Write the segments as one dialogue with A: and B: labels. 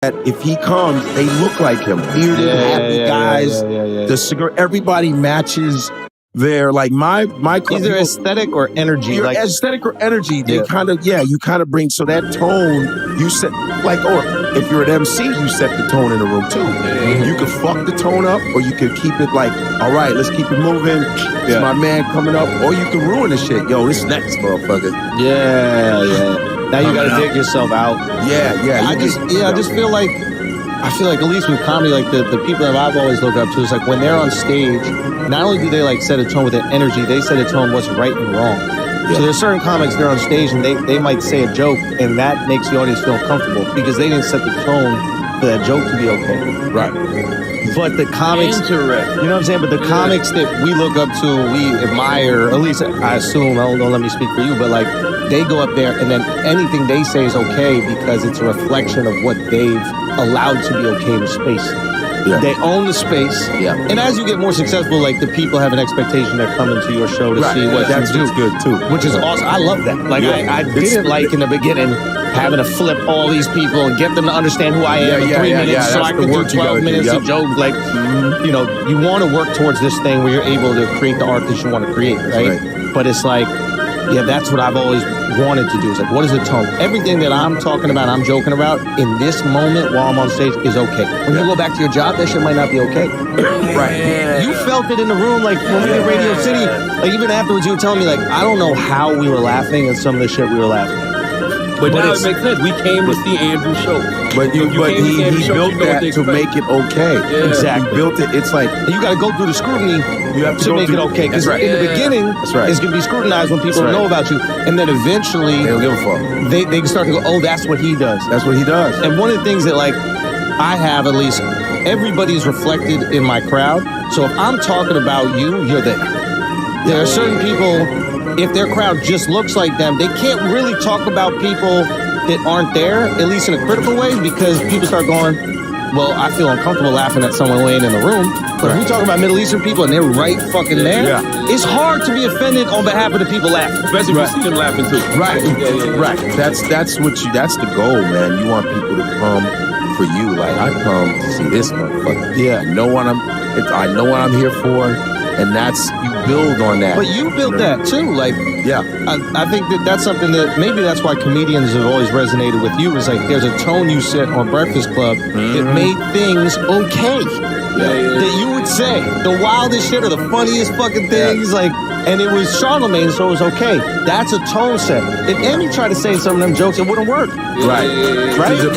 A: that if he comes, they look like him. Bearded, happy guys. The cigar, everybody matches their, like my
B: either aesthetic or energy.
A: Your aesthetic or energy. They kind of, you kind of bring, so that tone, you set, like, or if you're an MC, you set the tone in the room too. You could fuck the tone up, or you could keep it like, all right, let's keep it moving. It's my man coming up, or you can ruin the shit. Yo, this next motherfucker.
B: Now you gotta dig yourself out.
A: I
B: just feel like at least with comedy, like the people that I've always looked up to is like when they're on stage, not only do they like set a tone with their energy, they set a tone what's right and wrong. So there's certain comics, they're on stage and they might say a joke and that makes the audience feel uncomfortable because they didn't set the tone for that joke to be okay.
A: Right.
B: But the comics, you know what I'm saying? But the comics that we look up to, we admire, at least I assume, don't let me speak for you, but like they go up there and then anything they say is okay because it's a reflection of what they've allowed to be okay in the space. They own the space. And as you get more successful, like the people have an expectation they're coming to your show to see what
A: that's
B: you do.
A: Good too.
B: Which is awesome. I love that. Like I didn't like in the beginning having to flip all these people and get them to understand who I am in 3 minutes so I can do 12 minutes of joke. Like, you know, you want to work towards this thing where you're able to create the art that you want to create, right? But it's like, that's what I've always wanted to do. It's like, what is the tone? Everything that I'm talking about, I'm joking about, in this moment while I'm on stage is okay. When you go back to your job, that shit might not be okay. You felt it in the room, like when we did Radio City, like even afterwards you were telling me, like, I don't know how we were laughing at some of the shit we were laughing.
C: But now it makes sense. We came to see Andrew's show.
A: But he built that to make it okay.
B: Exactly.
A: He built it. It's like
B: you got to go through the scrutiny
A: you have
B: to make it okay. Because in the beginning, it's going to be scrutinized when people know about you, and then eventually
A: they don't give a fuck.
B: They start to go, oh, that's what he does.
A: That's what he does.
B: And one of the things that like I have, at least, everybody's reflected in my crowd. So if I'm talking about you, you're there. There are certain people. If their crowd just looks like them, they can't really talk about people that aren't there, at least in a critical way, because people start going, well, I feel uncomfortable laughing at someone laying in the room. But if we talk about Middle Eastern people and they're right fucking there, it's hard to be offended on behalf of the people laughing.
C: Especially if you see them laughing too.
A: Right. That's the goal, man. You want people to come for you. Like, I come to see this motherfucker. I know what I'm here for. And you build on that.
B: But you built that too. Like, I think that's something that maybe that's why comedians have always resonated with you. Is like there's a tone you set on Breakfast Club that made things okay. That you would say the wildest shit or the funniest fucking things. Like, and it was Charlemagne, so it was okay. That's a tone set. If Emmy tried to say some of them jokes, it wouldn't work.
A: Right. The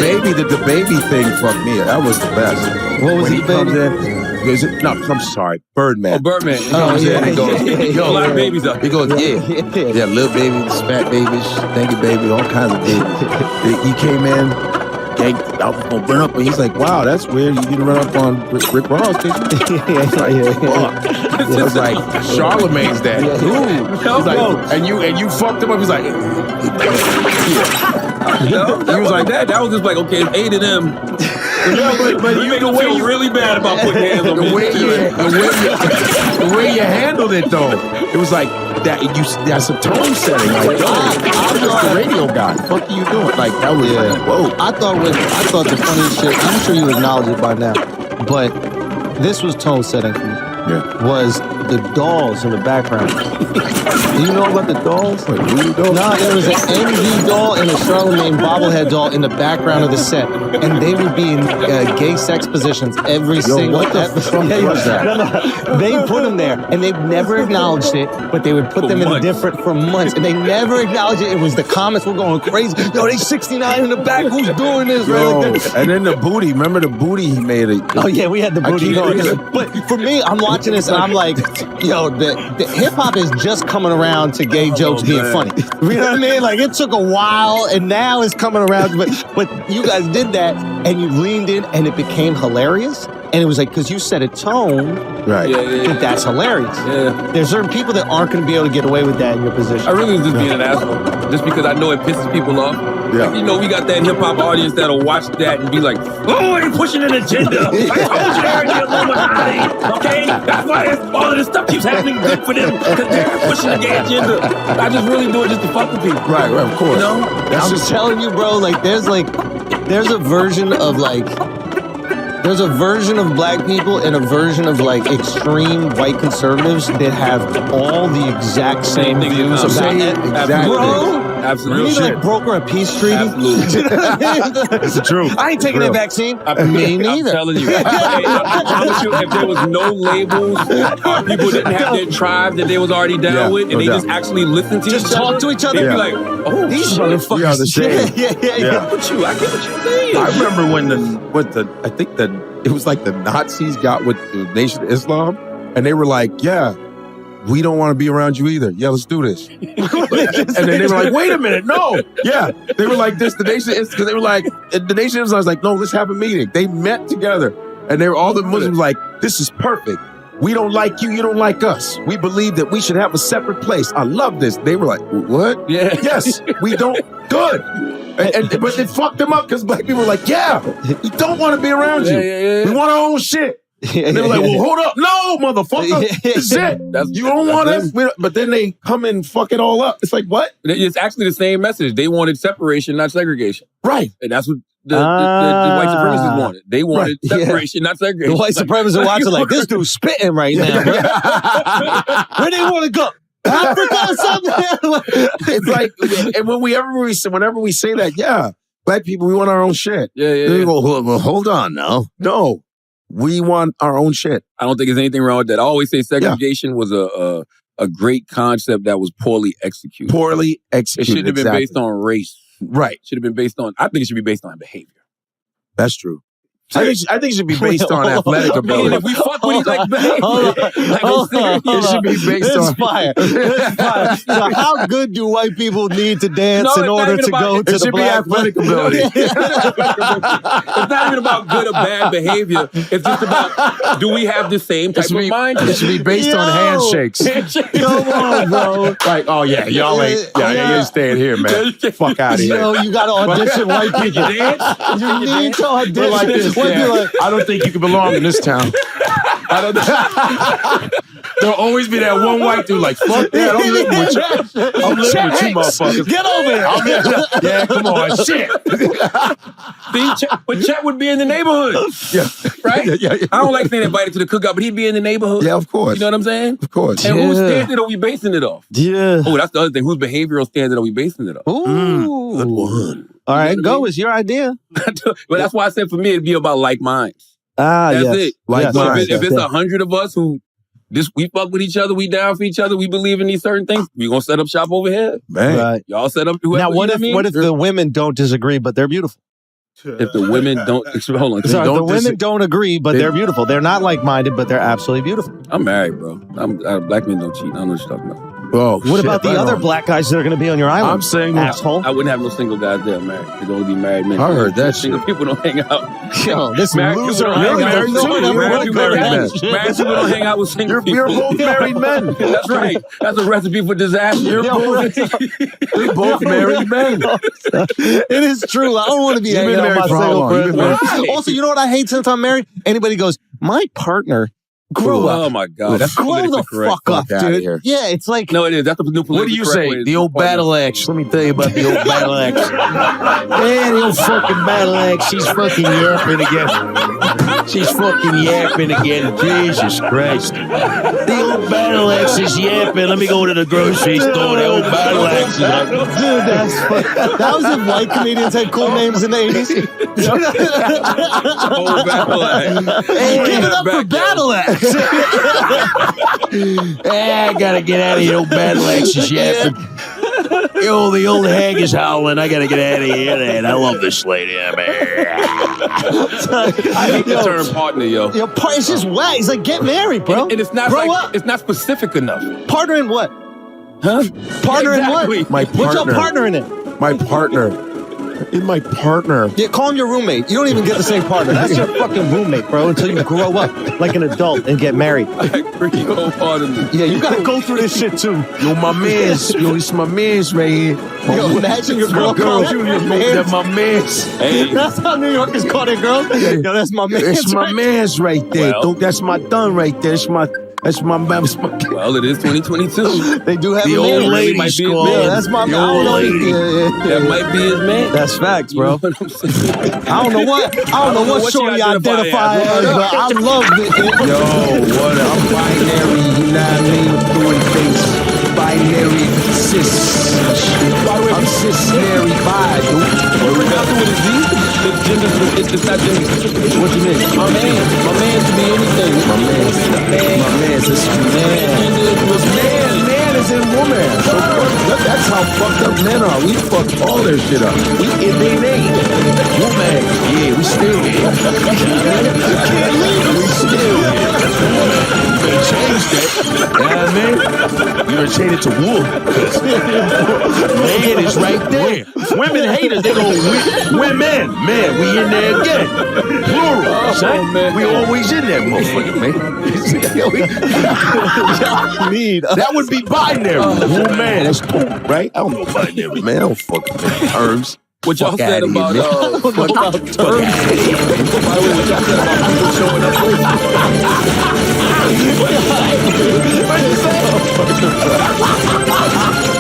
A: baby thing fucked me. That was the best.
B: What was
A: when
B: he comes
A: in? I'm sorry, Birdman.
C: Oh, Birdman.
A: He comes in and goes,
C: yo, a lot of babies up.
A: He goes, little babies, fat babies, thank you, baby, all kinds of babies. He came in, I was gonna run up, and he's like, wow, that's weird. You didn't run up on Rick Ross, did you? I was like, Charlemagne's that dude. He's like, and you fucked him up. He's like,
C: He was like that. That was just like, okay, it's 8 of them.
A: But
C: you make him feel really bad about putting hands on me.
A: The way you handled it, though, it was like that. That's a tone setting. Like, yo, I'm just the radio guy. What are you doing? Like, that was like, whoa.
B: I thought the funniest shit. I'm sure you acknowledge it by now, but this was tone setting for me. Was the dolls in the background. Do you know about the dolls?
A: Like, dolls?
B: No, there was an MV doll and a Charlemagne bobblehead doll in the background of the set. And they would be in gay sex positions every single episode. They put them there, and they've never acknowledged it, but they would put them in different for months. And they never acknowledged it. It was the comments were going crazy. Yo, they 69 in the back. Who's doing this?
A: And then the booty. Remember the booty he made?
B: We had the booty going. But for me, I'm watching this, and I'm like, yo, the hip-hop is just coming around to gay jokes being funny. You know what I mean? Like, it took a while, and now it's coming around. But you guys did that, and you leaned in, and it became hilarious. And it was like, because you set a tone, that's hilarious. There's certain people that aren't going to be able to get away with that in your position.
C: I really was just being an asshole, just because I know it pisses people off. Like, you know, we got that hip-hop audience that'll watch that and be like, oh, they're pushing an agenda. I told you they're the Illuminati, okay? That's why all of this stuff keeps happening good for them, because they're pushing the gay agenda. I just really do it just to fuck with people.
A: Right, of course.
C: You know?
B: I'm just telling you, bro, like, there's there's a version of like, there's a version of black people and a version of like extreme white conservatives that have all the exact same views about it.
A: Exactly.
B: Bro,
C: Absolutely.
B: you need like broker a peace treaty.
C: Absolutely.
A: It's the truth.
B: I ain't taking that vaccine. Me
C: I'm
B: neither.
C: telling you. I promise you, if there was no labels, people didn't have their tribe that they was already down with, and they just actually listened to
B: Just
C: each other.
B: talk to each other.
C: They'd be like, oh,
B: These
C: shit.
B: motherfuckers.
A: We are the same.
B: Yeah.
C: I get what you're saying.
A: I remember when I think it was like the Nazis got with the Nation of Islam, and they were like, yeah, we don't want to be around you either. Yeah, let's do this. And then they were like, wait a minute, no. Yeah, they were like this, the Nation, because they were like, the Nation of Islam was like, no, let's have a meeting. They met together, and they were all the Muslims like, this is perfect. We don't like you, you don't like us. We believe that we should have a separate place. I love this. They were like, what?
C: Yeah.
A: Yes, we don't. Good. But it fucked them up because black people were like, yeah, we don't want to be around you.
C: Yeah.
A: We want our own shit. And they were like, well, hold up. No, motherfucker. This is it. You don't want us. But then they come and fuck it all up. It's like, what?
C: It's actually the same message. They wanted separation, not segregation.
A: Right.
C: And that's what the white supremacists wanted. They wanted
B: Right.
C: separation, not segregation.
B: The white supremacists are watching like, this dude's spitting right now. Where they want to go? Africa or something?
A: It's like, and whenever we say that, yeah, black people, we want our own shit.
C: Yeah.
A: They go, well, hold on now. No, we want our own shit.
C: I don't think there's anything wrong with that. I always say segregation was a great concept that was poorly executed.
A: Poorly
C: It
A: executed.
C: shouldn't have been
A: exactly.
C: based on race.
A: Right.
C: It should have been based on, I think it should be based on behavior.
A: That's true. I think it should be based on athletic
C: I mean,
A: ability.
C: if we fuck with each like behavior,
A: It should be based on.
B: fire. It's fire. So how good do white people need to dance in order to go to
A: It
B: the
A: should be
B: black
A: athletic ability.
C: It's not even about good or bad behavior. It's just about, do we have the same type of mind?
A: It should be based on handshakes.
B: Come on, bro.
A: Like, oh yeah, y'all ain't staying here, man. Fuck out of here.
B: Yo, you got to audition white people. You need to audition.
A: Like this,
B: White people like,
A: I don't think you can belong in this town. There'll always be that one white dude like, fuck that, I'm living with you. I'm living with you, motherfuckers.
B: Get over here.
A: Yeah, come on, shit.
C: But Chet would be in the neighborhood.
A: Yeah.
C: Right?
A: Yeah.
C: I don't like saying invited to the cookout, but he'd be in the neighborhood.
A: Yeah, of course.
C: You know what I'm saying?
A: Of course.
C: And whose standard are we basing it off?
B: Yeah.
C: Oh, that's the other thing. Whose behavioral standard are we basing it off?
B: Ooh.
A: Good one.
B: All right,
C: You know what I
B: go.
C: mean?
B: It's your idea.
C: But that's why I said for me, it'd be about like minds.
B: That's
C: it.
A: Like
C: So
A: minds.
C: if it's 100 of us who we fuck with each other, we down for each other, we believe in these certain things, we gonna set up shop over here.
A: Man.
B: Right.
C: Y'all set up whoever.
B: Now, what
C: you
B: if
C: know what I
B: what
C: mean?
B: if the women don't disagree, but they're beautiful?
C: If the women don't hold on,
B: Sorry,
A: don't
B: the women
A: dis-
B: don't agree, but they're beautiful. They're not like-minded, but they're absolutely beautiful.
C: I'm married, bro. Black men don't cheat. I don't know what you're talking about.
A: Oh,
B: What
A: shit,
B: about the
A: right
B: other
A: on.
B: black guys that are going to be on your island?
A: I'm single.
B: Asshole.
C: I wouldn't have no single guys there. I'm married. There'd only be married men.
A: I heard that
C: Single
A: shit.
C: people don't hang out.
B: Yo, this
C: Married
B: loser.
C: people don't
A: You're
C: hang out.
A: married too. You're
C: Married people don't hang
A: married
C: out. Married people don't hang out with single
A: You're
C: people.
A: both married men.
C: That's right. That's a recipe for disaster.
A: You're both married men.
B: It is true. I don't want to be
A: You've
B: hanging
A: been
B: out with my
A: married for how
B: single
A: long? You've
B: friends.
A: been married-
B: Also, you know what I hate since I'm married? Anybody goes, my partner, grow up.
C: Oh my God. That's
B: Grow the
C: politically correct.
B: fuck up,
A: Fuck outta
B: dude.
A: here.
B: Yeah, it's like...
C: No, it is. That's the new political
A: What do you
C: correct
A: say?
C: way.
A: The old battle axe. Let me tell you about the old battle axe. Yeah, the old fucking battle axe. She's fucking yapping again. She's fucking yapping again. Jesus Christ. The old battle axe is yapping. Let me go to the grocery store. The old battle axe is like,
B: Dude, that's that was if white comedians had cool names in the 80s.
C: Old battle axe.
B: Hey, give it up for Battle Axe.
A: I gotta get out of here. Old battle axe is yapping. The old hag is howling. I gotta get out of here, man. I love this lady, man.
C: I hate the term partner, yo.
B: It's just whack. He's like, get married, bro.
C: And it's not
B: Grow
C: like
B: up.
C: it's not specific enough.
B: Partner in what?
C: Huh?
B: Partner
C: Exactly.
B: in what?
A: My
B: What's your
A: partner.
B: partner in it?
A: My partner. In my partner.
B: Yeah, call him your roommate. You don't even get the same partner. That's your fucking roommate, bro, until you grow up like an adult and get married.
C: Pretty old part of me.
B: Yeah, you gotta go through this shit too.
A: Yo, my mans. Yo, it's my mans right here.
B: Yo, imagine your girl calls you your
A: That's
B: man.
A: my mans.
C: Hey,
B: That's how New Yorkers call their girls. Yo, that's my man.
A: It's my mans right there.
C: Well.
A: That's my done right there. It's my That's my man.
C: Well, it is 2022.
B: They do have
A: The
B: a
A: old
B: man.
A: lady
C: might be his
A: squad.
C: man.
B: That's my
A: The
B: man.
A: old lady.
C: That might be his man.
B: That's facts, bro.
C: You know what I'm saying?
B: I don't know what shorty
C: you
B: identify as, but I love it.
A: Yo, what I'm binary, you know what I mean? Doing things binary cis. I'm cis-nary bi, dude.
C: What we got to with a Z? It's not gender.
A: What you mean?
C: My man can be anything.
A: My man's this man. Man is in woman. So that's how fucked up men are. We fuck all their shit up. We in their name. Woman. Yeah, we still here. We can't leave. We still here. They changed it. You know what I mean? You done changed it to wool. Man is right there. Women haters, they go, women. Man, we in there again. Plural. Son.
C: Man.
A: We always in that motherfucker, man. That would be binary. Man, that's cool, right? I don't know binary, man. I don't fucking terms.
C: What y'all said about
A: terms?
C: what y'all said about people showing up late?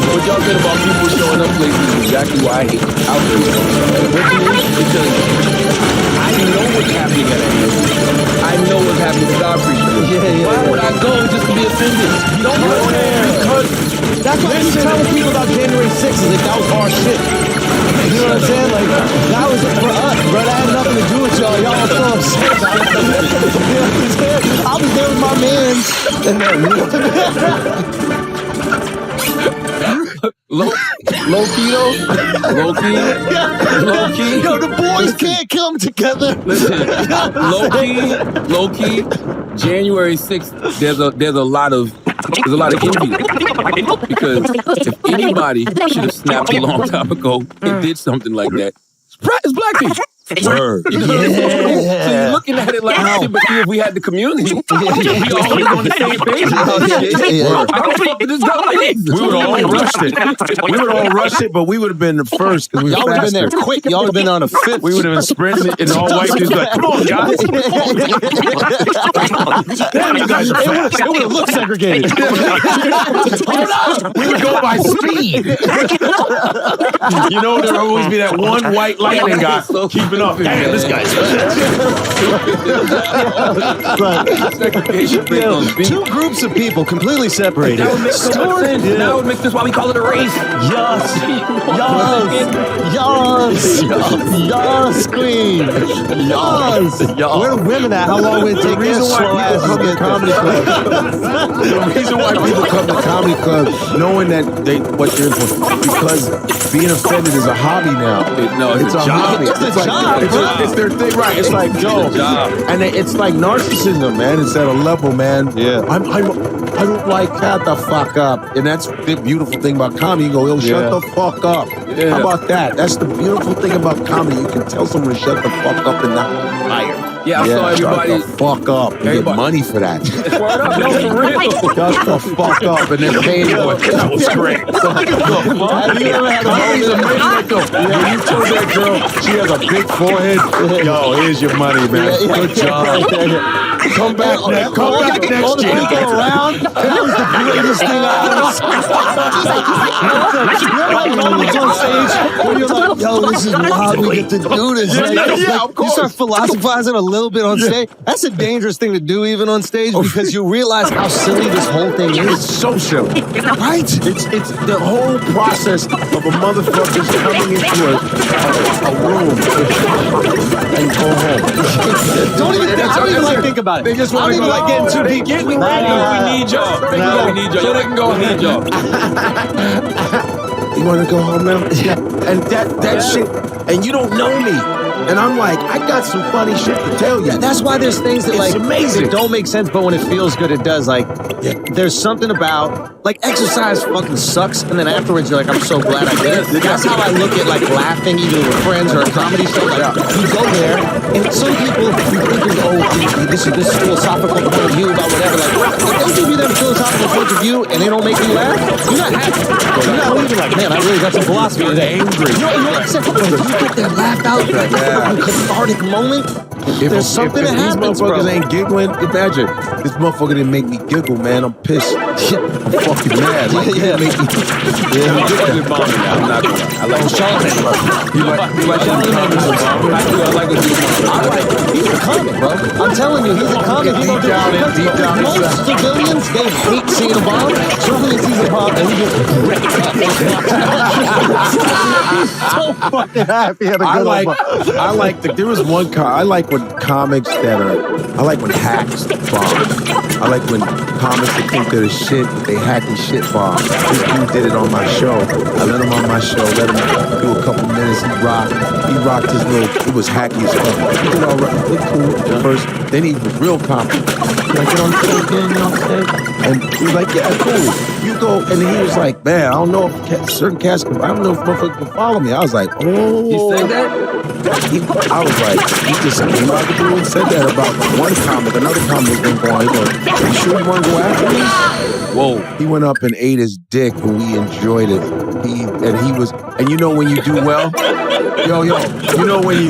C: What y'all said about people showing up late is exactly why I hate outfits. Because I know what's happening at that. I know what's happening to God preaching. Why would I go just to be offended? You don't know because
B: That's why I keep telling people about January 6th is like that was our shit. You know what I'm saying? Like, that was for us, bro. That had nothing to do with y'all. Y'all are so upset. You know what I'm saying? I was there with my mans.
C: low key though. Low key.
B: Yo, the boys can't come together.
C: Listen, low key. January 6th, there's a lot of envy because if anybody should have snapped a long time ago and did something like that, it's black people.
A: Word.
C: You know what I'm saying? So you're looking at it like, but see, if we had the community, we all be on the same page. How the fuck did this go like this?
A: We would all rush it. But we would have been the first because we
B: Y'all would have been there quick. Y'all would have been on a fifth.
A: We would have been sprinting and all white dudes like, come on, guys. Damn, you guys are fast.
B: It would have looked segregated.
A: We would go by speed. You know, there would always be that one white lightning guy keeping up. Damn, this guy's
B: Two groups of people completely separated.
C: Now it makes sense why we call it a race.
B: Yes, queen. Yes. Where the women at? How long would it take?
A: The reason why people come to comedy clubs. The reason why people come to comedy clubs knowing that what you're in for, because being offended is a hobby now.
C: It's a
A: hobby.
B: It's a job.
A: It's their thing, right? It's like, yo, and it's like narcissism, man. It's at a level, man.
B: Yeah.
A: I don't like shut the fuck up, and that's the beautiful thing about comedy. You go, yo, shut the fuck up.
C: Yeah.
A: How about that? That's the beautiful thing about comedy. You can tell someone to shut the fuck up and not fire.
C: Yeah, I saw everybody.
A: Shut the fuck up. You get money for that.
C: Word up, no, for real.
A: Shut the fuck up, and they're paying you. That was great.
B: Have you ever had a moment?
A: When you told that girl she has a big forehead, yo, here's your money, man. Good job. Come back next year.
B: Around. That was the greatest thing I ever seen. You ever had moments on stage where you're like, yo, this is wild, we get to do this.
A: Yeah, of course.
B: You start philosophizing a little bit on stage. That's a dangerous thing to do even on stage because you realize how silly this whole thing
A: It's
B: is.
A: so silly. Right? It's the whole process of a motherfucker coming into a room and go home.
B: I don't even like think about it.
A: They just
B: I
A: want
B: don't
A: to
B: even like getting too deep.
C: We need y'all. We need y'all. So they can go need y'all.
A: You want to go home now? Yeah. And that shit, and you don't know me. And I'm like, I got some funny shit to tell you.
B: That's why there's things that
A: It's amazing.
B: that don't make sense, but when it feels good, it does. Like, there's something about, like, exercise fucking sucks, and then afterwards you're like, I'm so glad I did it. That's how I look at, like, laughing, either with friends or a comedy show. Like, you go there, and some people, you think, this is this philosophical point of view about whatever. Like, if they give you that philosophical point of view and they don't make you laugh, you're not happy. You're not leaving like, man, I really got some philosophy today.
A: Angry.
B: You know what I'm saying? When you get that laugh out, like, a cathartic moment, There's something that happens,
A: these motherfuckers
B: bro.
A: ain't giggling, imagine. This motherfucker didn't make me giggle, man. I'm pissed. I'm fucking mad. Like, he didn't make me...
C: I'm not gonna lie. I like Charlamagne.
A: You like
B: He's a comic, bro. I'm telling you, he's a comic.
A: Deep down inside.
B: Most civilians, they hate seeing a bomb. Charlamagne sees a bomb and he just so fucking happy.
A: I like there was one I like when comics that are, I like when hacks bomb. I like when comics that think they're the shit, but they hack and shit bomb. This dude did it on my show. I let him on my show, let him do a couple minutes. He rocked his little, it was hacky as fuck. He did all right, looked cool at first. Then he was real confident. Can I get on stage again, you know what I'm saying? And he was like, yeah, cool. You go, and he was like, man, I don't know if certain cats can, I don't know if motherfuckers can follow me. I was like, oh.
C: He said that?
A: I was like, he just came out the blue and said that about one comic. Another comic was going to go on. He goes, you sure you want to go after me? Whoa. He went up and ate his dick and we enjoyed it. And you know when you do well? You know when you do well, you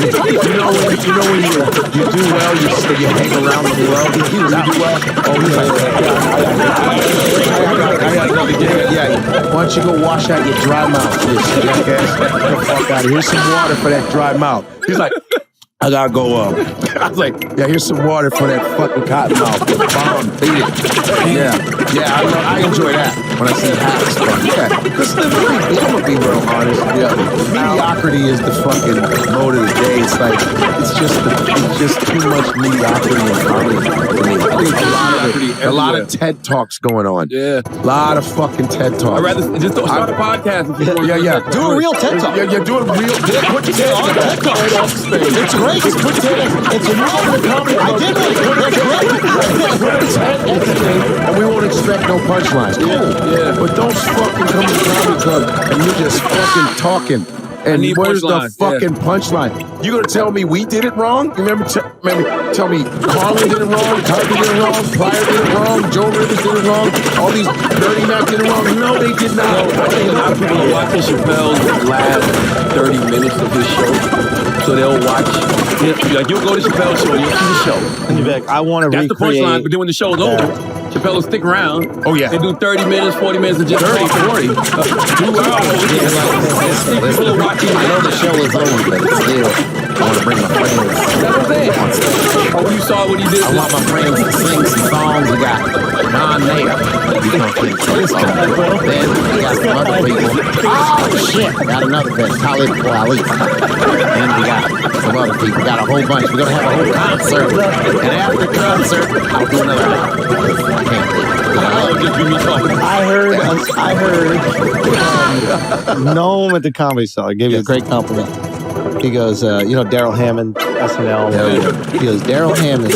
A: hang around the world. You do well. Oh, he's like, yeah. Why don't you go wash out your dry mouth? Get the fuck out of here. Here's some water for that dry mouth. He's like, I gotta go up. I was like, yeah, here's some water for that fucking cotton mouth. Bomb, beat it. Yeah, I enjoy that when I see hacks. Yeah, because I'm gonna be real honest. Yeah, mediocrity is the fucking mode of the day. It's like it's just too much mediocrity in comedy for me. I think a lot of TED Talks going on. Yeah, a lot of fucking TED Talks.
C: I'd rather just don't start a podcast.
A: Yeah.
B: Do a real TED Talk.
A: Yeah, do a real. Put your TED Talk.
B: It's great. It's a real comedy. I did it.
A: And we won't expect no punchlines. Cool. Yeah. But don't fucking come to the comedy club and you're just fucking talking. And where's the fucking punchline? You gonna tell me we did it wrong? You remember tell me Carlin did it wrong, Tucker did it wrong, Pryor did it wrong, Joe Rivers did it wrong, all these Dirty Mac did it wrong. No, they did not.
C: I think a lot of people are watching Chappelle's last 30 minutes of his show. So they'll watch. Like you'll go to Chappelle's show, you'll see the show.
B: And you're like, I want to recreate.
C: That's the punchline. But then when the show's over, Chappelle will stick around.
A: Oh yeah.
C: They do 30 minutes, 40 minutes of just
A: 30, 40. 2 hours.
C: People are watching.
A: I know the show is over, but still, I want to bring my friends.
C: That's what I'm saying. Oh, you saw what he did.
A: I want my friends to sing some songs. We got non-native. We gonna sing some songs. Then we got some other people. Oh shit! Got another best, Talib Kweli. And we got some other people. We got a whole bunch. We're gonna have a whole concert. And after the concert, I'll do another hour. I can't believe it.
B: I heard Noam at the Comedy Cellar. I gave you a great compliment. He goes, you know, Daryl Hammond, SNL. He goes, Daryl Hammond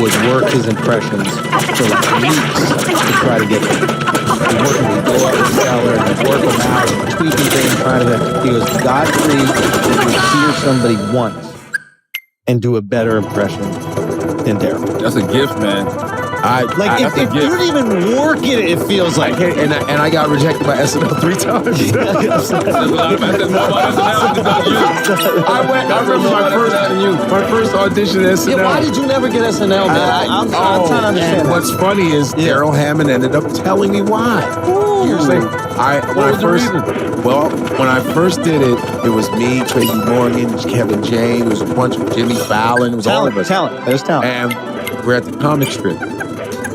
B: would work his impressions for like weeks to try to get them. He'd go up the cellar and work them out and tweaking things, trying to. He goes, Godfrey would hear somebody once and do a better impression than Daryl.
C: That's a gift, man.
B: If you don't even work it feels like.
A: And I got rejected by SNL 3 times. I remember my first audition at SNL.
B: Yeah, why did you never get SNL, man? I'm trying to understand.
A: And what's funny is Daryl Hammond ended up telling me why. Here's the thing. When I first did it, it was me, Tracy Morgan, Kevin James, it was a bunch of Jimmy Fallon, it was all of us.
B: There's talent.
A: And we're at the comic strip.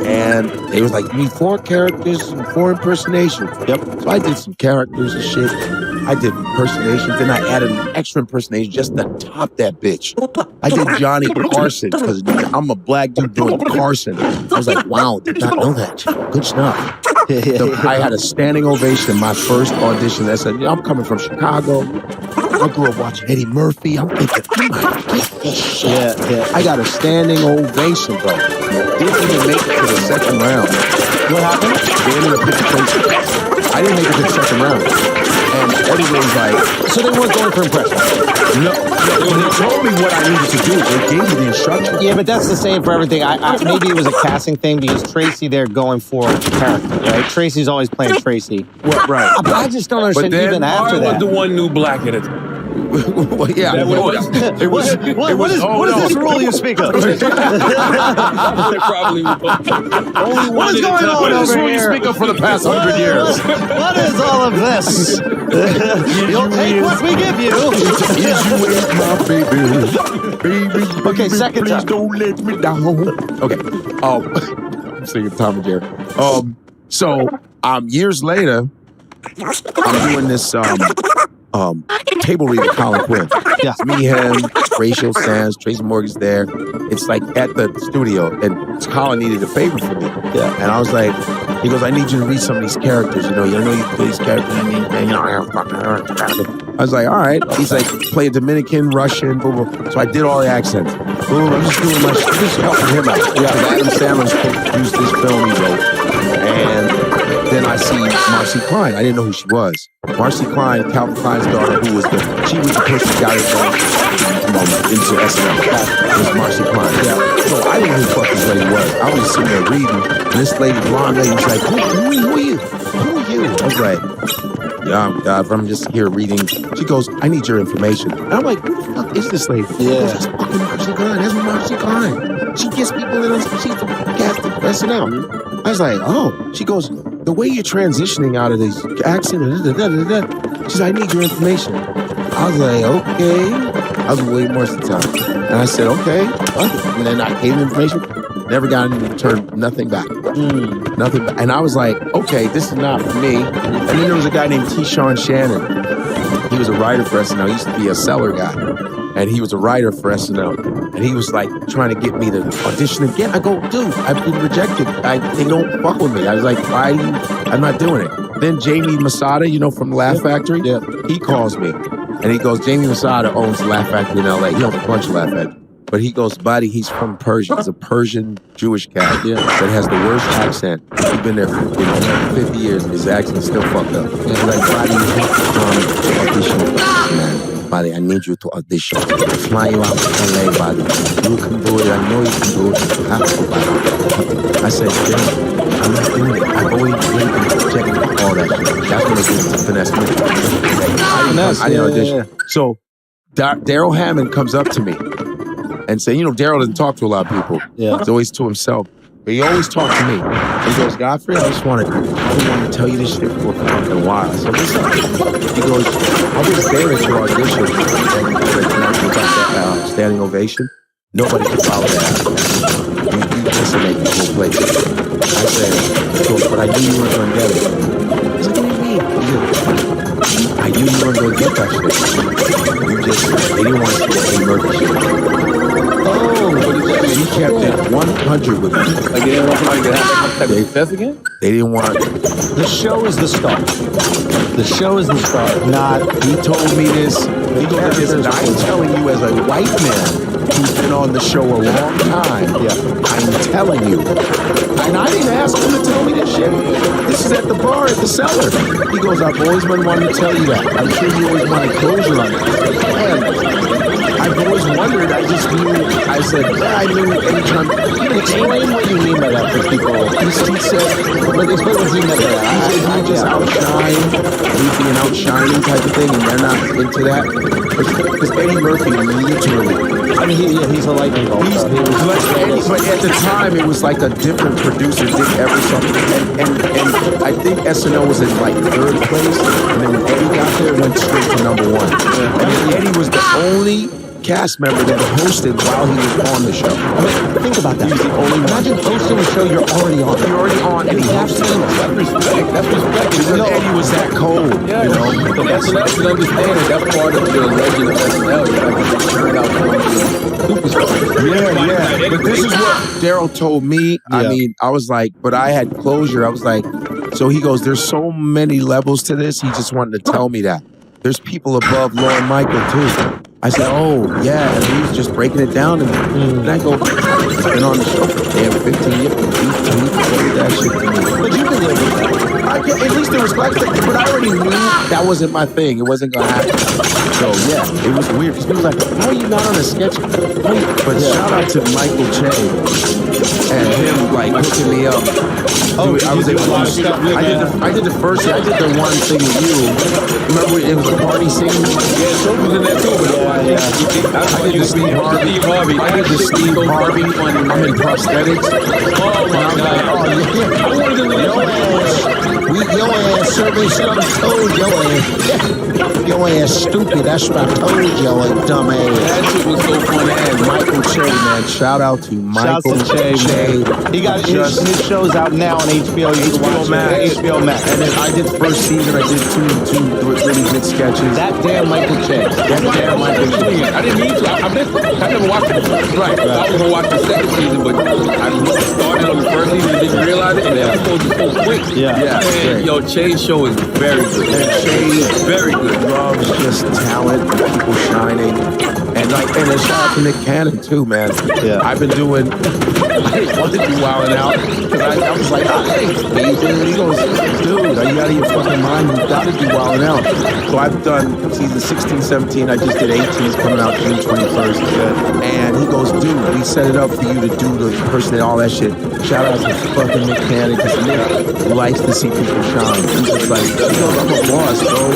A: And they was like, you need 4 characters and 4 impersonations. Yep. So I did some characters and shit. I did impersonations. Then I added an extra impersonation just to top that bitch. I did Johnny Carson because I'm a black dude doing Carson. I was like, wow, did not know that. Good stuff. I had a standing ovation my first audition. I said, I'm coming from Chicago. I grew up watching Eddie Murphy. I'm thinking, I might get this shit. I got a standing ovation, bro. Didn't even make it to the second round. What happened? They ended up picking Tracy. I didn't make it to the second round. And everybody's like...
B: So they weren't going for impressions?
A: No. They told me what I needed to do. They gave me the instructions.
B: Yeah, but that's the same for everything. Maybe it was a casting thing because Tracy, they're going for character, right? Tracy's always playing Tracy.
A: What, right.
B: But I just don't understand even after that.
C: was the one new black at it.
A: Well, yeah,
C: That
A: what is
B: this rule you speak of?
C: Probably
B: What is going on
A: What is this
B: over
A: rule you
B: here?
A: speak of for the past 100 years?
B: What is all of this? You'll take what we give you.
A: Is you ain't my baby.
B: Okay, second
A: please
B: time.
A: don't let me down. Okay. I'm singing Tom and Jerry. So years later, I'm doing this table read with Colin Quinn.
B: Yeah.
A: It's me, him, Rachel Sands, Tracy Morgan's there. It's like at the studio, and Colin needed a favor from me.
B: Yeah.
A: And I was like, he goes, I need you to read some of these characters. You know you do these characters. I was like, all right. He's like, play a Dominican, Russian, blah, blah. So I did all the accents. Boom, I'm just doing my shit, just helping him out. Yeah. Adam Sandler's produced this film he wrote. And then I see Marcy Klein. I didn't know who she was. Marcy Klein, Calvin Klein's daughter, she was the person who got it into SNL. That was Marcy Klein. Yeah. So I didn't know who the fuck this lady was. I was just sitting there reading, and this lady, blonde lady, was like, who are you? Who are you? I was like, yeah, I'm just here reading. She goes, I need your information. And I'm like, who the fuck is this lady? Yeah. That's fucking Marcy Klein. That's Marcy Klein. She gets people in, she's the cast of SNL. I was like, oh. She goes, the way you're transitioning out of these accents, she's like, I need your information. I was like, okay. I was waiting most of the time. And I said, okay. And then I gave him information. Never got any return, nothing back. Nothing back. And I was like, okay, this is not for me. And then there was a guy named T-Shawn Shannon. He was a writer for SNL. He used to be a seller guy. And he was a writer for SNL. And he was like trying to get me to audition again. I go, dude, I've been rejected. They don't fuck with me. I was like, why? I'm not doing it. Then Jamie Masada, from the Laugh Factory, he calls me. And he goes, Jamie Masada owns the Laugh Factory in LA. He owns a bunch of Laugh Factories. But he goes, buddy, he's from Persia. He's a Persian Jewish cat that has the worst accent. He's been there for 50 years, and his accent's still fucked up. He's like, buddy, you have to come audition, man. Buddy, I need you to audition. Fly you out to LA, buddy. You can do it. I know you can do it. You have to, buddy. I said, yeah, I'm not doing it. I've always been checking all that shit. That's when they do it to finesse me. I didn't audition. So Daryl Hammond comes up to me and say, Daryl doesn't talk to a lot of people. Yeah. He's always to himself. But he always talked to me. He goes, Godfrey, I've been wanting to tell you this shit for a fucking while. I said, what's up? He goes, I was there at your audition and that standing ovation. Nobody could follow that. You decimate the whole place. I said, but I knew you weren't going to get it. I said, what do you mean? I knew you weren't going to get that shit. They didn't want to get any murder shit. He kept it 100 with me.
C: Like they didn't want somebody to have that type of success again?
A: They didn't want.
B: The show is the start. The show is the start. Not.
A: He told me this. He told me this. And I'm telling you, as a white man who's been on the show a long time, I'm telling you. And I didn't ask him to tell me this shit. This is at the bar at the cellar. He goes, I've always been wanting to tell you that. I'm sure you always wanted closure on it. I've always wondered. I just knew. I said, I knew anytime.
B: Explain what you mean by that for people.
A: He said,
B: but explain what you mean by that.
A: He said, you just outshine, me being outshining type of thing, and they're not into that. Because Eddie Murphy, literally.
B: I mean, he's a lightning bolt.
A: But at the time, it was like a different producer did ever something. And I think SNL was in like third place. And then when Eddie got there, it went straight to number one. And then Eddie was the only cast member that hosted while he was on the show.
B: I mean, think about that.
A: He's the only one.
B: Imagine hosting a show you're already on.
A: You're already on, and he hosted it. That's respect. That's respect. Because Eddie was that cold,
C: That's SNL should understand it. That's part of the legend of SNL. Like, turn out superstars.
A: Yeah. But this is what Daryl told me. I mean, I was like, but I had closure. I was like, so he goes, there's so many levels to this. He just wanted to tell me that. There's people above Lauren Michael, too. I said, oh, yeah. And he was just breaking it down. And I go, I've been on the show for 15 years. He told that shit to me.
B: But you can live with that.
A: At least there was like, but I already knew that wasn't my thing. It wasn't going to happen. So yeah, it was weird because people were like, "How are you not on a sketch?" But shout out to Michael Che and him like hooking me up.
B: Oh,
A: I was able to do stuff. I did the first. I did the one thing with you. Remember it was a party scene?
C: Yeah, so was in that too.
A: I did the Steve Harvey. I did the Steve Harvey when I'm in prosthetics.
C: Oh my God! I wanted to do
D: Your ass certainly should have told your ass. Your ass stupid. That's what I told your dumb ass.
A: That shit was so fun. And Michael Che, man. Shout out to Michael Che.
B: He got his show's out now on HBO.
A: HBO Max.
B: HBO Max.
A: And then I did the first season. I did two really good sketches.
B: That damn Michael Che.
C: I didn't mean to. I never watched it. Right. I was gonna watch the second season, but I started on the first season and didn't realize it, and the episode was so quick.
A: Yeah.
C: And yo, Che's show is very good.
A: Che
C: Very good.
A: loves just talent, people shining, and a shout out to Nick Cannon too, man.
B: Yeah.
A: I've been doing. I didn't want to do Wildin' Out because I was like, hey, dude. He goes, dude, are you out of your fucking mind? You got to do Wildin' Out. So I've done season 16, 17. I just did 18. It's coming out June 21st. And he goes, dude, we set it up for you to do the person and all that shit. Shout out to fucking Nick Cannon because Nick likes to see people shine. He's just like, he goes, I'm a boss, bro.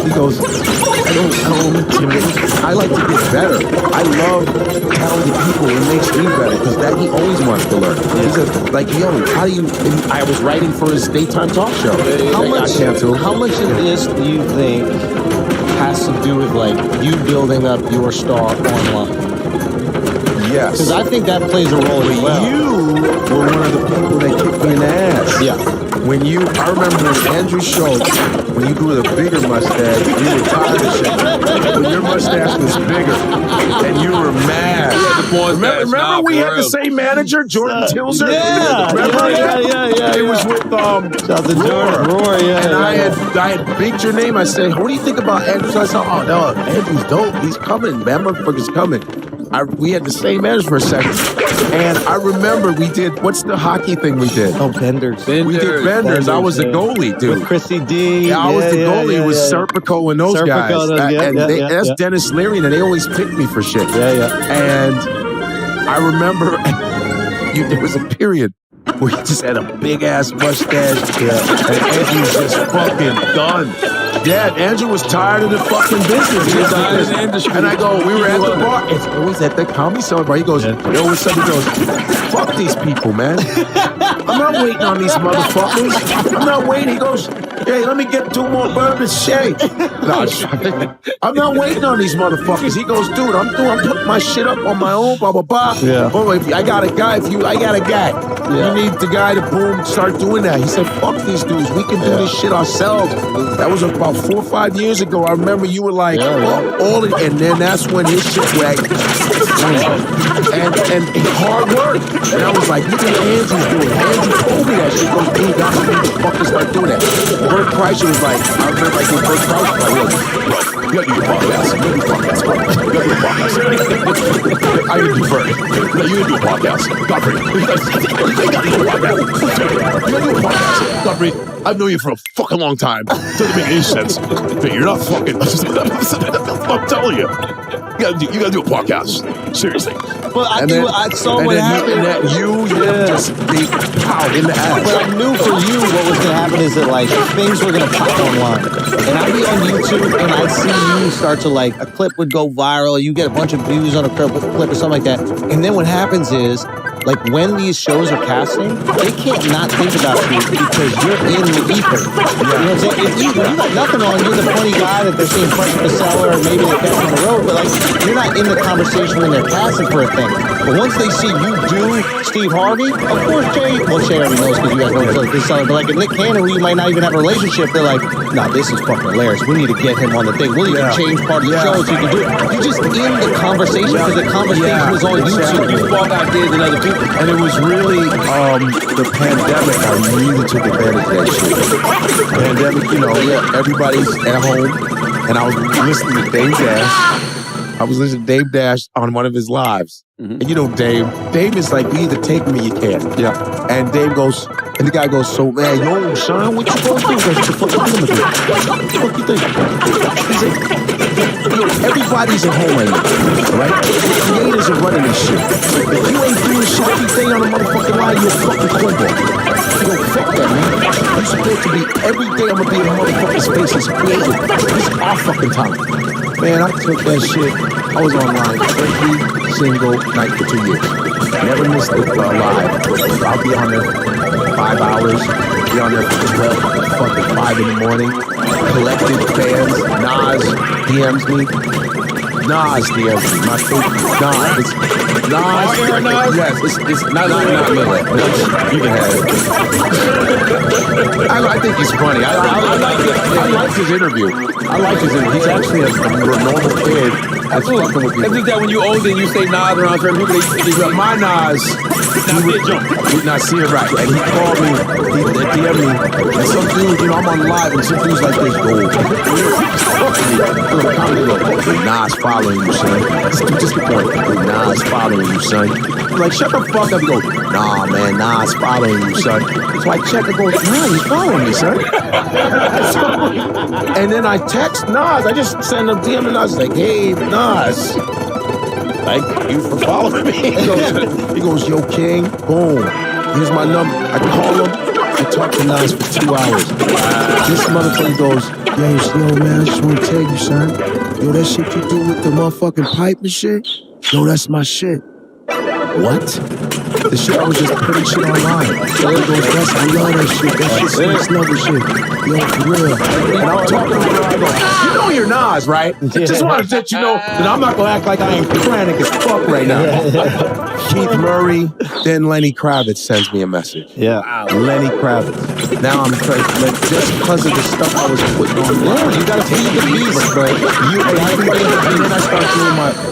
A: He goes, I don't intimidate. I like to get better. I love talented people. It makes me better because that he always wants to learn. He's like, yo, how do you? And I was writing for his daytime talk show.
B: How much of this do you think has to do with like you building up your star online?
A: Yes.
B: Because I think that plays a role as well.
A: You were one of the people that kicked me in the ass.
B: Yeah.
A: I remember when Andrew Schultz, when you grew the bigger mustache, you were tired of shit. When your mustache was bigger, and you were mad. Remember we had the same manager, Jordan Tilzer?
B: Yeah.
A: Remember?
B: Yeah.
A: It was with
B: Roar, yeah.
A: And I had bigged your name. I said, what do you think about Andrew? So I said, oh no, Andrew's dope. He's coming. That motherfucker's coming. We had the same manager for a second. And I remember we did, what's the hockey thing we did?
B: Oh, Benders.
A: We did Benders. I was the goalie, dude.
B: With Chrissy D.
A: Yeah, I was the goalie. It was Serpico and those guys. That's Dennis Leary, and they always picked me for shit.
B: Yeah.
A: And I remember there was a period where he just had a big-ass mustache. And Andrew's just fucking done. Yeah, Andrew was tired of the fucking business. He was like this. And I go, we were at the bar. It's always at the Comedy Cellar bar. He goes, somebody goes, fuck these people, man. I'm not waiting on these motherfuckers. I'm not waiting. He goes, hey, let me get 2 more bourbons, Shay. No, I'm not waiting on these motherfuckers. He goes, dude, I'm putting my shit up on my own, blah, blah, blah.
B: Yeah.
A: Oh, I got a guy. I got a guy. Yeah. You need the guy to boom, start doing that. He said, fuck these dudes. We can do this shit ourselves. That was about 4 or 5 years ago. I remember you were like, and then that's when his shit wagged. And hard work. And I was like, look at what Andrew's doing. Andrew told me that shit. Goes, dude, that's when the fuckers start doing that. Bert Kreischer was like, I remember like when Bert Kreischer was like, you gotta do your podcast. You gotta do your podcast. I gotta do Bert. You gotta do a podcast. Godfrey. You gotta do a podcast. You gotta do a podcast. Godfrey, I've known you for a fucking long time. Doesn't make any sense. But you're not fucking. I'm telling you. You gotta do a podcast. Seriously.
B: Well, I saw what happened.
A: You just be pow in the ass.
B: But I knew for you what was going to happen is that like things were going to pop online. And I'd be on YouTube and I'd see you start to like, a clip would go viral. You get a bunch of views on a clip or something like that. And then what happens is, like when these shows are casting, they can't not think about you because you're in the ether. You know what I'm saying? If you got nothing on, you're the funny guy that they're seeing front of the cellar or maybe they catch on the road, but like you're not in the conversation when they're casting for a thing. But once they see you do Steve Harvey, of course Jay already knows because you guys know each other this cellar, but like if Nick Cannon, who you might not even have a relationship, they're like, nah, this is fucking hilarious. We need to get him on the thing. We'll even change part of the show so you can do it. You're just in the conversation because the conversation is on YouTube.
C: You fall ideas and other people.
A: And it was really the pandemic. I really took advantage of that shit. Pandemic, everybody's at home, and I was listening to Dave Dash. I was listening to Dave Dash on one of his lives. Mm-hmm. And you know Dave. Dave is like, you either take me or you can't. Yeah. And Dave goes, and the guy goes, so man, yo, Sean, what you gonna do? What the fuck you gonna do? What the fuck you think? He said, Everybody's at home right now, all right? The creators are running this shit. If you ain't doing shit every day on the motherfucking line, you're a fucking cornball. Yo, fuck that, man. You're supposed to be every day. I'm gonna be in motherfucking spaces creative. This is our fucking time. Man, I took that shit. I was online every single night for 2 years. Never missed it live. I'll be on there 5 hours. Be on there for 12, fucking 5 in the morning. Collected fans. Nas DMs me. Nas DMs me. My favorite. Nas. It's Nas. Yes, it's not me. You can have it. I think he's funny. I like his interview. He's actually a normal kid. That's fucking with you.
C: I think that when you older and you say Nas around certain people, they
A: my Nas. He not see it right. And he called me, he DM'd me, and some dude, I'm on live, and some dude's like this, Nas following you, son. That's just the point. Nas following you, son. I'm like, shut the fuck up. He goes, nah, man, Nas following you, son. So I check and go, nah, he's following me, son. And then I text Nas. I just send him DM to Nas, like, hey, Nas. Thank you for following me. He goes, yo, King, boom. Here's my number. I call him. I talk to Nas for 2 hours. This motherfucker goes, yo, man, I just want to tell you, son. Yo, that shit you do with the motherfucking pipe and shit, yo, that's my shit. What? The shit, I was just putting shit online. So he goes, I love that shit. That shit's some snuggle shit. Yo, for real. And I'm talking to him, I go, you know you're Nas, right? Just want to let you know that I'm not going to act like I ain't frantic as fuck right now. Keith Murray, then Lenny Kravitz sends me a message.
B: Yeah.
A: Wow. Lenny Kravitz. Now I'm just because of the stuff I was putting on. Yeah, you got to feed the beast, bro. And then I started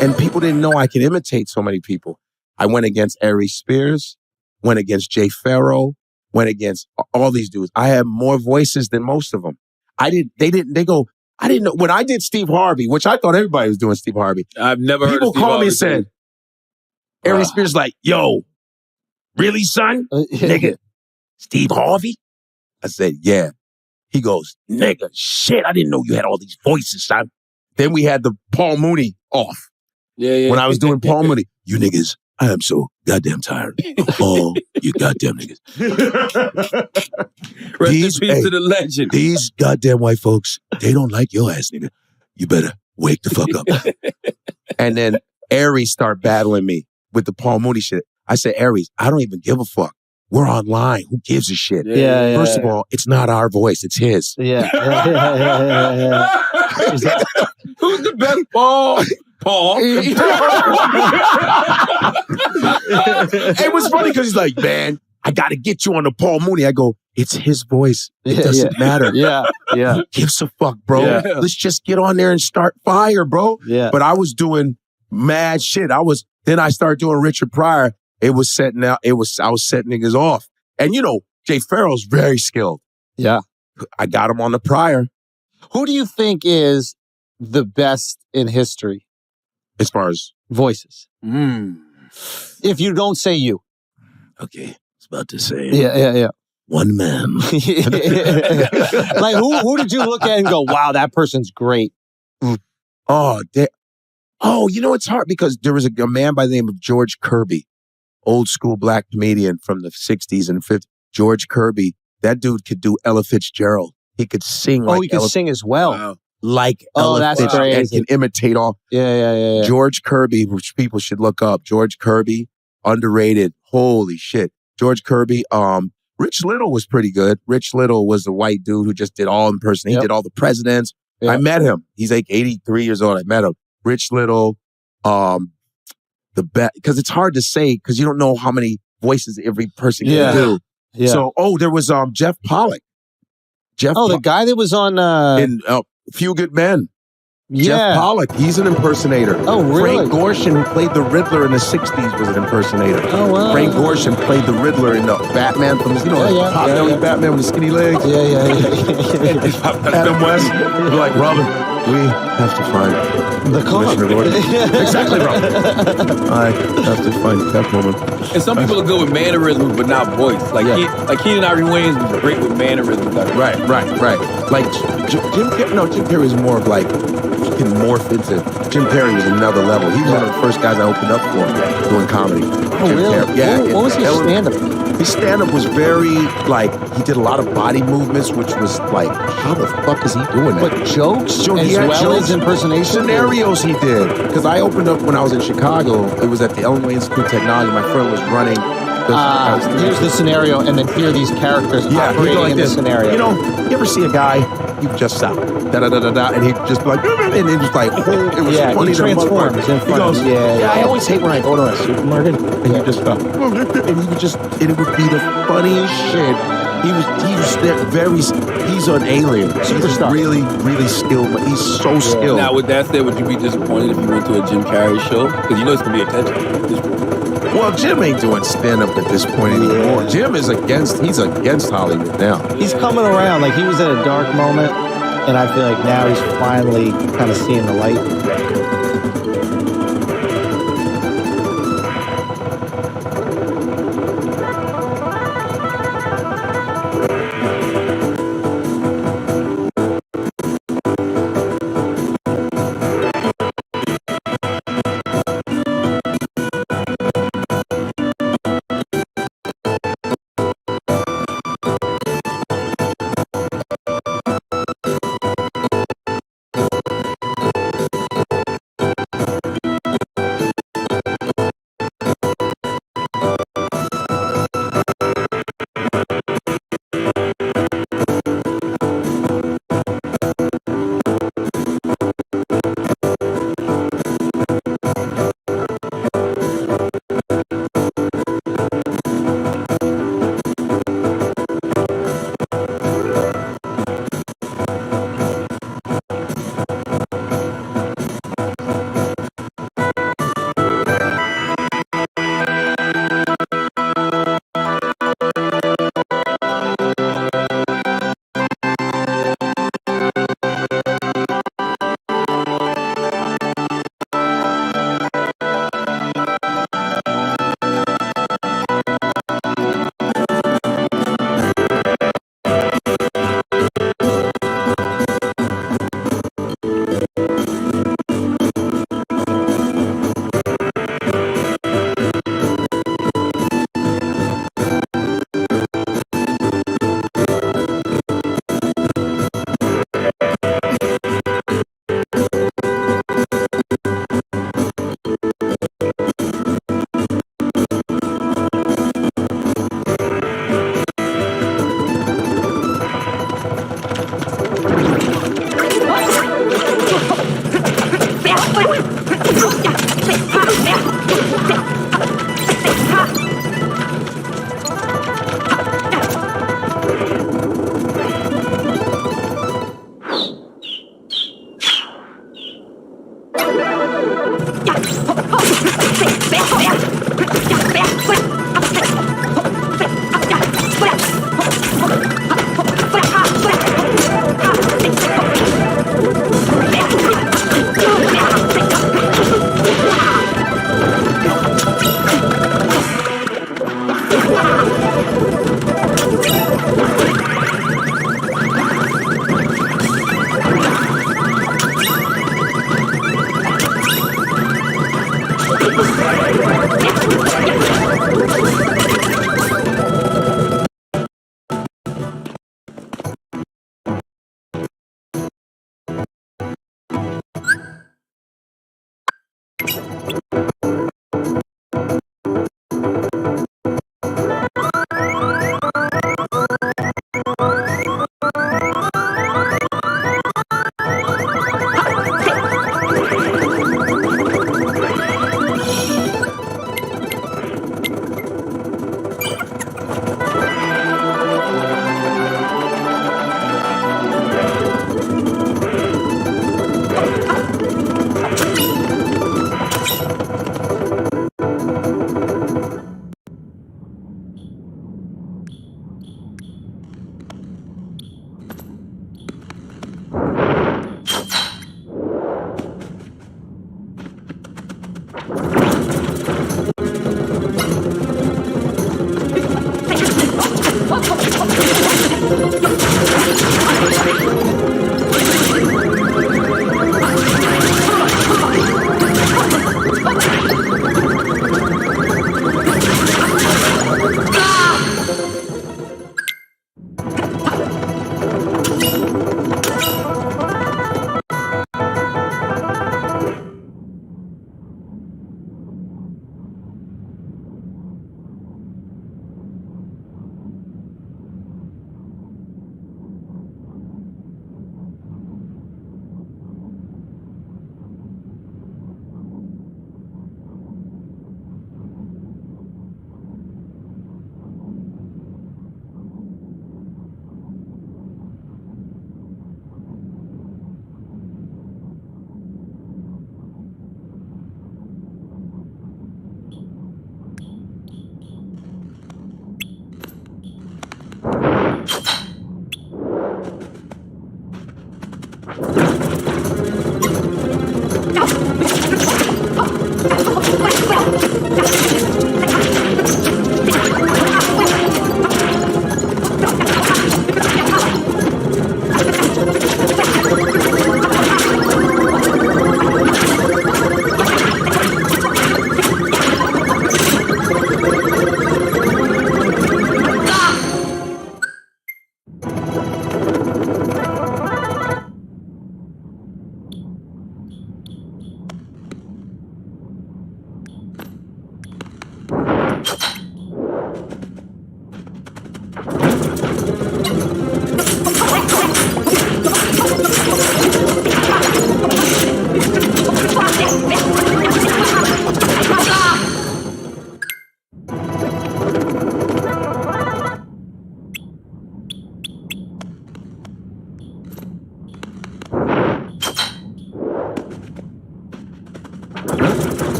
A: doing and people didn't know I could imitate so many people. I went against Ari Spears, went against Jay Farrow, went against all these dudes. I had more voices than most of them. I didn't know. When I did Steve Harvey, which I thought everybody was doing Steve Harvey.
C: I've never heard of Steve
A: People called me and
C: Harvey.
A: said, Ari Spears like, yo, really, son? Nigga, Steve Harvey? I said, yeah. He goes, nigga, shit, I didn't know you had all these voices, son. Then we had the Paul Mooney off.
C: Yeah.
A: When I was doing Paul Mooney, you niggas, I am so goddamn tired of all you goddamn niggas.
C: Rest in peace to the legend.
A: These goddamn white folks, they don't like your ass, nigga. You better wake the fuck up. And then Aries start battling me with the Paul Mooney shit. I said, Aries, I don't even give a fuck. We're online. Who gives a shit? First of all, it's not our voice. It's his.
B: Yeah.
C: Who's the best Paul? Paul.
A: It was funny because he's like, man, I got to get you on the Paul Mooney. I go, it's his voice. It doesn't matter.
B: Yeah.
A: Who gives a fuck, bro?
C: Yeah.
A: Let's just get on there and start fire, bro.
B: Yeah.
A: But I was doing mad shit. Then I started doing Richard Pryor. I was setting niggas off. And Jay Farrell's very skilled.
B: Yeah.
A: I got him on the Pryor.
B: Who do you think is the best in history?
A: As far as
B: voices. If you don't say you.
A: Okay. I was about to say.
B: Yeah.
A: One man.
B: Like who did you look at and go, wow, that person's great?
A: It's hard because there was a man by the name of George Kirby, old school black comedian from the 60s and 50s. George Kirby, that dude could do Ella Fitzgerald. He could sing like
B: he could sing as well.
C: Wow.
A: Like Ella Fitzgerald and can imitate all.
B: Yeah.
A: George Kirby, which people should look up. George Kirby, underrated. Holy shit. George Kirby, Rich Little was pretty good. Rich Little was the white dude who just did all in person. He did all the presidents. Yep. I met him. He's like 83 years old. I met him. Rich Little, the best, because it's hard to say because you don't know how many voices every person can do. Yeah. So, there was Jeff Pollock.
B: The guy that was on
A: in Few Good Men.
B: Yeah.
A: Jeff Pollock, he's an impersonator.
B: Oh, really?
A: Frank Gorshin, who played the Riddler in the 60s, was an impersonator.
B: Oh, wow.
A: Frank Gorshin played the Riddler in the Batman from his, Potbelly Batman with the skinny legs.
B: Yeah.
A: Adam West, they're like, Robin, we have to find
B: the
A: Commissioner Gordon. Exactly, Robin. I have to find Catwoman.
C: And some people are good with mannerisms, but not voice. Like Keenan Ivory Wayans was great with mannerisms.
A: Right. Like Jim Carrey is more of like can morph into. Jim Carrey was another level. He was one of the first guys I opened up for doing comedy.
B: Oh,
A: Jim
B: really?
A: Carrey. Yeah.
B: What was his stand-up?
A: His stand-up was very, like, he did a lot of body movements, which was like, how the fuck is he doing that?
B: But jokes
A: So
B: as
A: he had
B: well
A: jokes,
B: as impersonation?
A: scenarios he did. Because I opened up when I was in Chicago. It was at the Illinois Institute of Technology. My friend was running.
B: Here's the scenario, and then here are these characters operating
A: like
B: in
A: this.
B: the scenario.
A: You know, you ever see a guy, you just stop, da-da-da-da-da, and he'd just be like, and it was like, it was funny.
B: He transforms in front of you.
A: I always hate when I go to a supermarket, and you just stop, and it would be the funniest shit. He was he's an alien.
B: Superstar.
A: He's really skilled, but he's so skilled.
C: Now, with that said, would you be disappointed if you went to a Jim Carrey show? Because you know it's going to be attention at this point.
A: Well, Jim ain't doing stand-up at this point anymore. Jim is he's against Hollywood now.
B: He's coming around. Like, he was at a dark moment, and I feel like now he's finally kind of seeing the light.